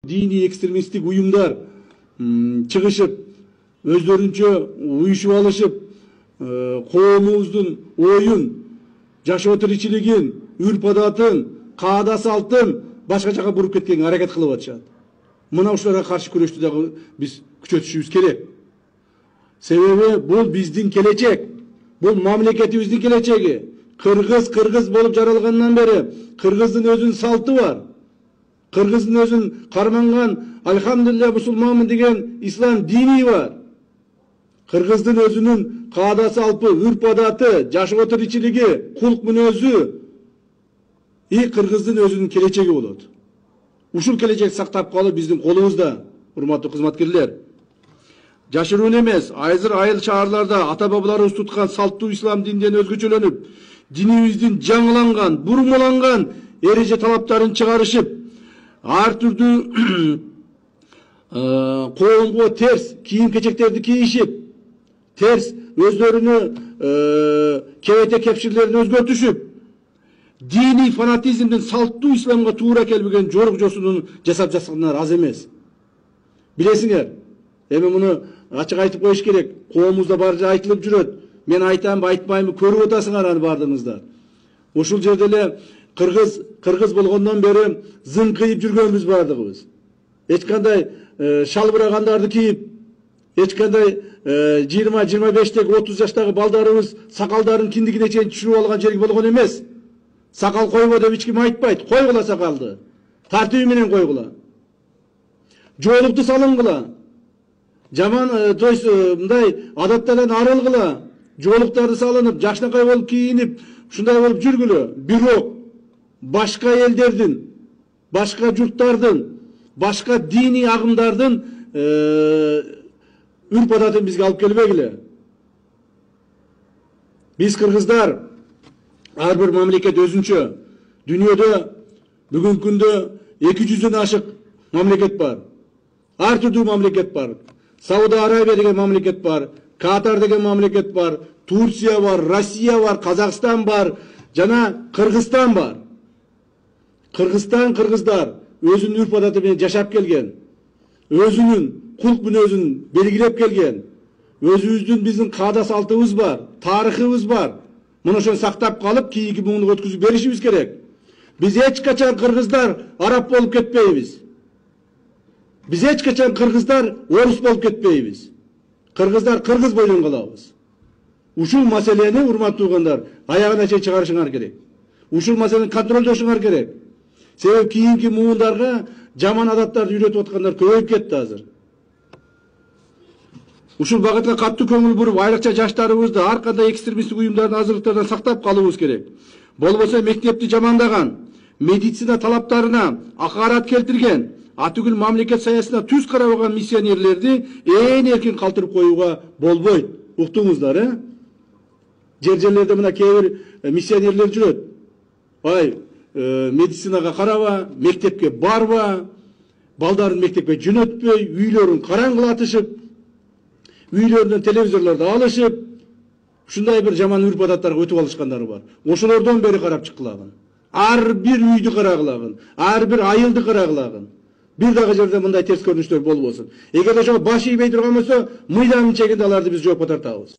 dini ekstremistik uyumlar чыгышып, өздөрүнчө уюшуп алышып, коомубуздун оюн, жашоо тиричилигин, үрп адатын, каада салтын башка жака буруп кеткенге аракет кылып атышат. Мына ушуларга каршы күрөштү дагы биз күчөтүшүбүз керек. Себеби бул биздин келечек, бул мамлекетибиздин келечеги. Кыргыз болуп жаралгандан бери кыргыздын өзүнүн салты бар. Кыргыздын өзүнүн карманган альхамдулилля мусулманмын деген ислам дини бар. Кыргыздын өзүнүн каада салпы, үрп адаты, жашоо тиричилиги, кулк мүнөзү кыргыздын өзүнүн келечеги болот. Ушул келечекти сактап калуу биздин колубузда, урматтуу кызматкерлер. Жашыруун эмес, азыр айыл шаарларда ата бабаларыбыз туткан салттуу ислам динден өзгөчөлөнүп, динибиздин жаңыланган, бурмаланган эреже талаптарын чыгарышып, ар түрдүү коомго терс кийим-кечектерди кийишип, терс өздөрүнүн кебете кепширлерин өзгөртүшүп, dini fanatizmden salttуу исламга туура келбеген жорук жосунун жасап жаткандар аз эмес. Билесиңер, эми муну ачык айтып коюш керек. Коомубузда бар жер айтылып жүрөт. Мен айтамбы, айтпаймбы, көрүп атасыңар аны бардыгыңыздар. Ушул жерде эле кыргыз болгондон бери зың кыйып жүргөнбүз бардыгыбыз. Эч кандай шалбырагандарды кийип, эч кандай 20-25 30 жаштагы балдарыбыз сакалдарын киндигине чейин түшүрүп алган жерги болгон эмес. Сакал койбо деп эч ким айтпайт. Койгула сакалды. Тартиби менен койгула. Жоолукту салынгыла. Жаман, то есть мындай адаттардан арылгыла. Жоолуктарды салынып, жакшынакай болуп кийинип, ушундай болуп жүргүлө. Бирок башка элдердин, башка журттардын, башка дини агымдардын үрп адатын бизге алып келбегиле. Биз кыргыздар ар бир мамлекет өзүнчө. Дүйнөдө бүгүнкү күндө 200дөн ашык мамлекет бар. Ар түрдүү мамлекет бар. Сауд Арабия деген мамлекет бар, Катар деген мамлекет бар, Турция бар, Россия бар, Казакстан бар, жана Кыргызстан бар. Кыргыздар өзүнүн үрп адаты менен жашап келген. Өзүнүн кулк мүнөзүн белгилеп келген. Өзүбүздүн биздин каада салтыбыз бар, тарыхыбыз бар. Муну ошону сактап калып, кийинки муңдук өткүзүп беришибиз керек. Биз эч качан кыргыздар араб болуп кетпейбиз. Биз эч качан кыргыздар орус болуп кетпейбиз. Кыргыздар кыргыз бойдон калабыз. Ушул маселени, урматтуу угандар, аягына чейин чыгарышыңар керек. Ушул маселени контролдошуңар керек. Себеби кийинки муундарга жаман адаттарды үйрөтүп аткандар көбөйүп кетти азыр. Ушул багытка катуу көңүл буруп, айрыкча жаштарыбызды ар кандай экстремисттик уюмдардын азырлыктарынан сактап калуубуз керек. Болбосо мектепти жамандаган, медицина талаптарына акарат келтирген, атүгүл мамлекет саясына түз карабаган миссионерлерди ээн эркин калтырып коюуга болбойт. Уктуңуздар, жерлерде мына кээ бир миссионерлер жүрөт. Ай, медицинага караба, мектепке барба, балдарын мектепке жөнөтпөй, үйлөрүн караңгылатышып, үйлөрүнөн телевизорлорду алышып, ушундай бир жаман үрп адаттарга өтүп алышкандары бар. Ошолордон бери карап чыккылагын. Ар бир үйдү карагылагын, ар бир айылды карагылагын. Бир дагы жерде мындай терс көрүнүштөр болбосун. Эгер ошого баш ийбей турган болсо, мыйдамдын чегинде аларды биз жоопко тартабыз.